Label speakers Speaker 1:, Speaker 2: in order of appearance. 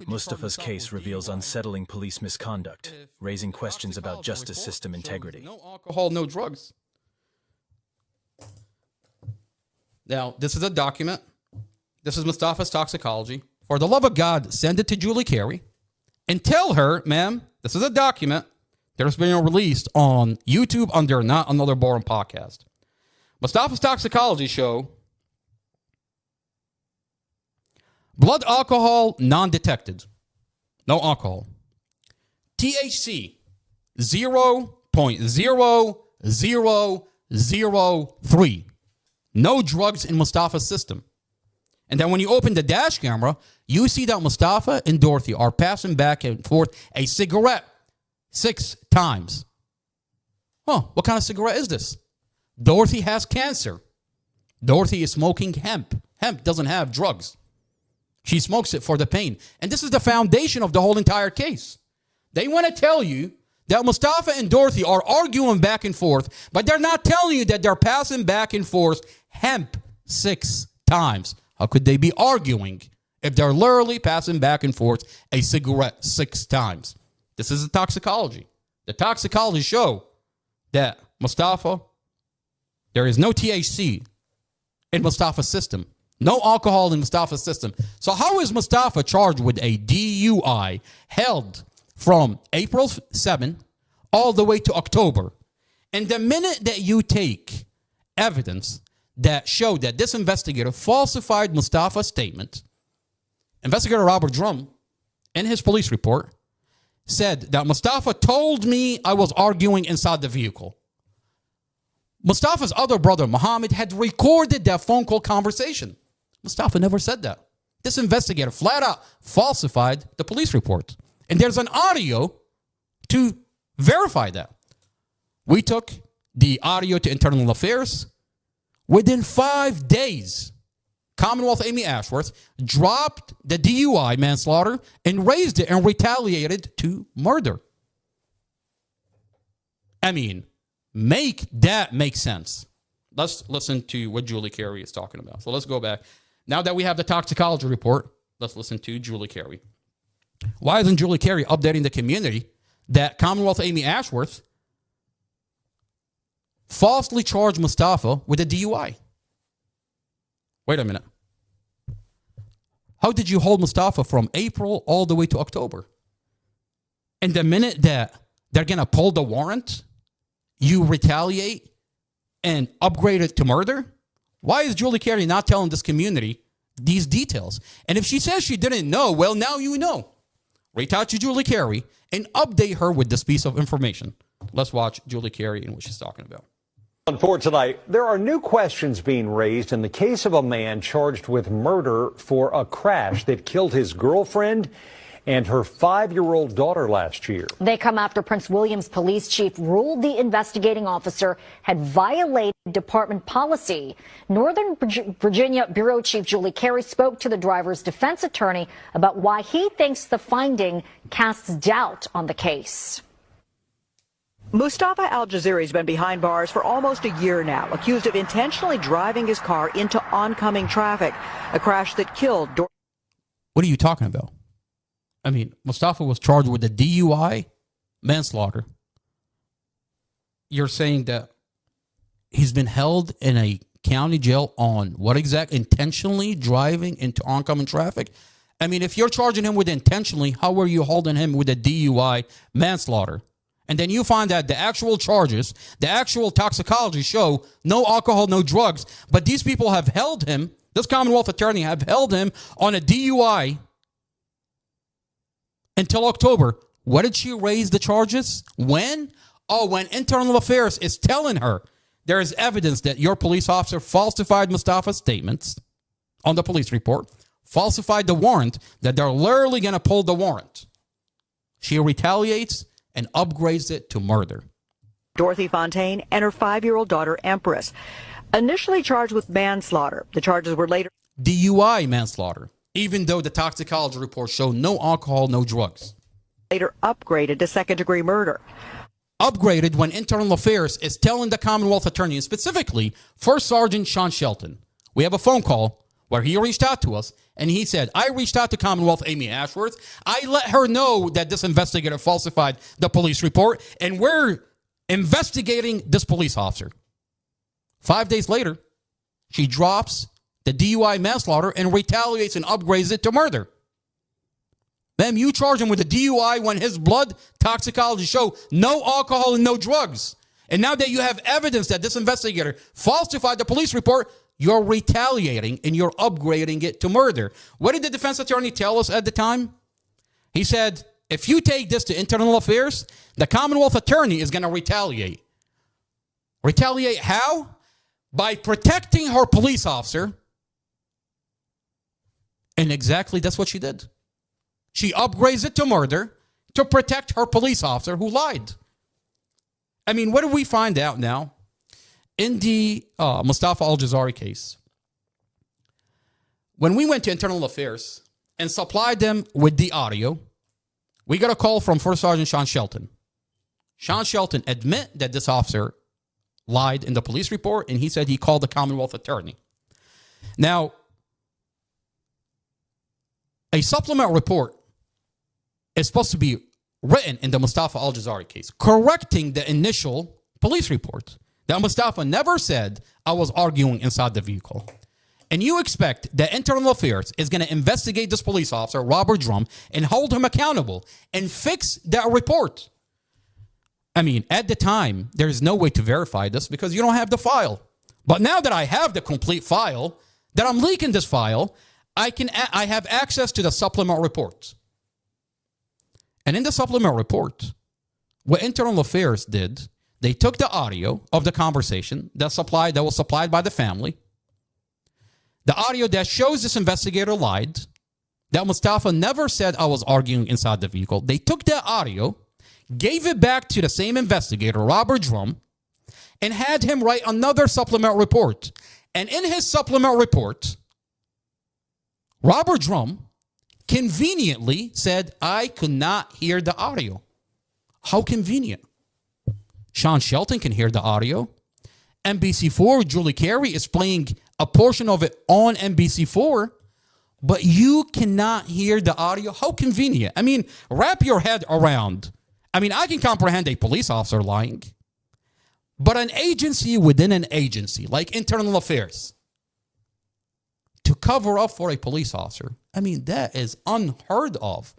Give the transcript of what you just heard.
Speaker 1: Mustafa's case reveals unsettling police misconduct, raising questions about justice system integrity.
Speaker 2: No alcohol, no drugs. Now, this is a document. This is Mustafa's toxicology. For the love of God, send it to Julie Carey and tell her, ma'am, this is a document that is being released on YouTube under Not Another Boring Podcast. Mustafa's toxicology show, blood alcohol non-detected. No alcohol. THC 0.0003. No drugs in Mustafa's system. And then when you open the dash camera, you see that Mustafa and Dorothy are passing back and forth a cigarette 6 times. Oh, what kind of cigarette is this? Dorothy has cancer. Dorothy is smoking hemp. Hemp doesn't have drugs. She smokes it for the pain. And this is the foundation of the whole entire case. They want to tell you that Mustafa and Dorothy are arguing back and forth, but they're not telling you that they're passing back and forth hemp 6 times. How could they be arguing if they're literally passing back and forth a cigarette 6 times? This is the toxicology. The toxicology show that Mustafa, there is no THC in Mustafa's system. No alcohol in Mustafa's system. So how is Mustafa charged with a DUI held from April 7 all the way to October? And the minute that you take evidence that showed that this investigator falsified Mustafa's statement, investigator Robert Drum, in his police report, said that Mustafa told me I was arguing inside the vehicle. Mustafa's other brother, Muhammad, had recorded that phone call conversation. Mustafa never said that. This investigator flat out falsified the police report. And there's an audio to verify that. We took the audio to Internal Affairs. Within 5 days, Commonwealth Amy Ashworth dropped the DUI manslaughter and raised it and retaliated to murder. I mean, make that make sense. Let's listen to what Julie Carey is talking about. So let's go back. Now that we have the toxicology report, let's listen to Julie Carey. Why isn't Julie Carey updating the community that Commonwealth Amy Ashworth falsely charged Mustafa with a DUI? Wait a minute. How did you hold Mustafa from April all the way to October? And the minute that they're going to pull the warrant, you retaliate and upgrade it to murder? Why is Julie Carey not telling this community these details? And if she says she didn't know, well, now you know. Reach out to Julie Carey and update her with this piece of information. Let's watch Julie Carey and what she's talking about.
Speaker 3: For tonight, there are new questions being raised in the case of a man charged with murder for a crash that killed his girlfriend and her 5-year-old daughter last year.
Speaker 4: They come after Prince William's police chief ruled the investigating officer had violated department policy. Northern Virginia Bureau Chief Julie Carey spoke to the driver's defense attorney about why he thinks the finding casts doubt on the case.
Speaker 5: Mustafa Aljaziri has been behind bars for almost a year now, accused of intentionally driving his car into oncoming traffic, a crash that killed.
Speaker 2: What are you talking about? I mean, Mustafa was charged with a DUI manslaughter. You're saying that he's been held in a county jail on what exact? Intentionally driving into oncoming traffic? I mean, if you're charging him with intentionally, how are you holding him with a DUI manslaughter? And then you find that the actual charges, the actual toxicology show no alcohol, no drugs. But these people have held him, this Commonwealth attorney have held him on a DUI until October. What did she raise the charges? When? Oh, when Internal Affairs is telling her there is evidence that your police officer falsified Mustafa's statements on the police report, falsified the warrant, that they're literally going to pull the warrant. She retaliates and upgrades it to murder.
Speaker 5: Dorothy Fontaine and her 5-year-old daughter, Empress, initially charged with manslaughter. The charges were later
Speaker 2: DUI manslaughter, even though the toxicology report showed no alcohol, no drugs.
Speaker 5: Later upgraded to second-degree murder.
Speaker 2: Upgraded when Internal Affairs is telling the Commonwealth attorney, and specifically First Sergeant Sean Shelton. We have a phone call where he reached out to us And he said, I reached out to Commonwealth Amy Ashworth. I let her know that this investigator falsified the police report, and we're investigating this police officer. 5 days later, she drops the DUI manslaughter and retaliates and upgrades it to murder. Ma'am, you charge him with a DUI when his blood toxicology show no alcohol and no drugs. And now that you have evidence that this investigator falsified the police report, you're retaliating and you're upgrading it to murder. What did the defense attorney tell us at the time? He said, if you take this to internal affairs, the Commonwealth attorney is going to retaliate. Retaliate how? By protecting her police officer. And exactly that's what she did. She upgrades it to murder to protect her police officer who lied. I mean, what do we find out now? In the Mustafa Aljaziri case, when we went to internal affairs and supplied them with the audio, we got a call from First Sergeant Sean Shelton. Sean Shelton admit that this officer lied in the police report, and he said he called the Commonwealth attorney. Now, a supplemental report is supposed to be written in the Mustafa Aljaziri case, correcting the initial police report. That Mustafa never said, I was arguing inside the vehicle. And you expect that internal affairs is going to investigate this police officer, Robert Drum, and hold him accountable and fix that report. I mean, at the time, there's no way to verify this because you don't have the file. But now that I have the complete file, that I'm leaking this file, I have access to the supplemental reports. And in the supplemental report, what internal affairs did, they took the audio of the conversation that was supplied by the family, the audio that shows this investigator lied, that Mustafa never said I was arguing inside the vehicle. They took that audio, gave it back to the same investigator, Robert Drum, and had him write another supplemental report. And in his supplemental report, Robert Drum conveniently said, I could not hear the audio. How convenient. Sean Shelton can hear the audio. NBC4, Julie Carey is playing a portion of it on NBC4, but you cannot hear the audio. How convenient. I mean, wrap your head around. I mean, I can comprehend a police officer lying, but an agency within an agency, like internal affairs, to cover up for a police officer, I mean, that is unheard of.